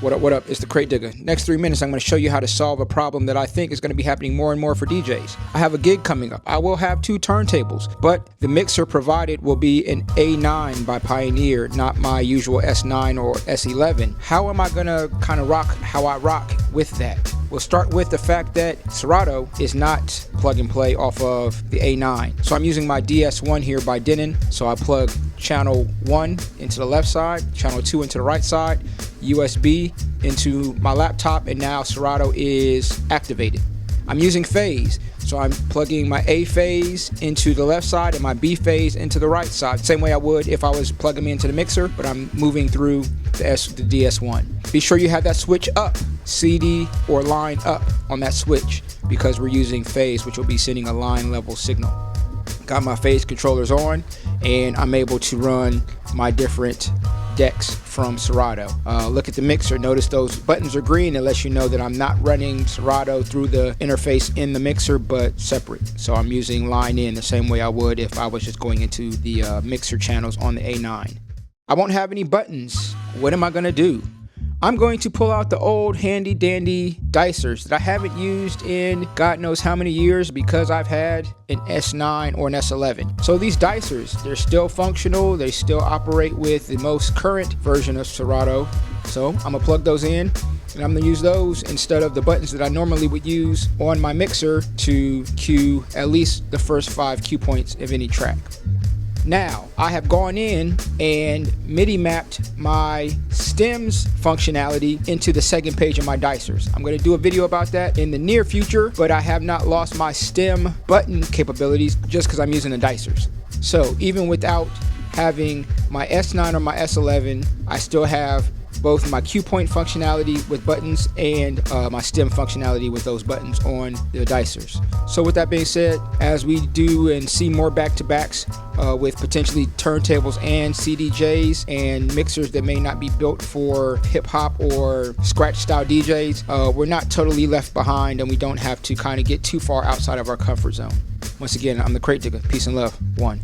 What up? It's the Crate Digger. Next 3 minutes, I'm going to show you how to solve a problem that I think is going to be happening more and more for DJs. I have a gig coming up. I will have 2 turntables, but the mixer provided will be an A9 by Pioneer, not my usual S9 or S11. How am I going to kind of rock how I rock with that? We'll start with the fact that Serato is not plug and play off of the A9. So I'm using my DS1 here by Denon. So I plug channel 1 into the left side, channel 2 into the right side, USB into my laptop, and now Serato is activated. I'm using phase, so I'm plugging my A phase into the left side and my B phase into the right side, same way I would if I was plugging me into the mixer, but I'm moving through the DS1. Be sure you have that switch up, CD or line up on that switch, because we're using phase, which will be sending a line level signal. Got my phase controllers on, and I'm able to run my different decks from Serato. Look at the mixer. Notice those buttons are green. It lets you know that I'm not running Serato through the interface in the mixer, but separate. So I'm using line in the same way I would if I was just going into the mixer channels on the A9. I won't have any buttons. What am I going to do? I'm going to pull out the old handy dandy dicers that I haven't used in God knows how many years, because I've had an S9 or an S11. So these dicers, they're still functional. They still operate with the most current version of Serato. So I'm gonna plug those in, and I'm gonna use those instead of the buttons that I normally would use on my mixer to cue at least the first 5 cue points of any track. Now, I have gone in and MIDI mapped my stems functionality into the second page of my dicers. I'm going to do a video about that in the near future, but I have not lost my stem button capabilities just because I'm using the dicers. So even without having my S9 or my S11, I still have both my cue point functionality with buttons and my stem functionality with those buttons on the dicers. So with that being said, as we do and see more back-to-backs with potentially turntables and CDJs and mixers that may not be built for hip-hop or scratch-style DJs, we're not totally left behind, and we don't have to kind of get too far outside of our comfort zone. Once again, I'm the Crate Digger. Peace and love. 1.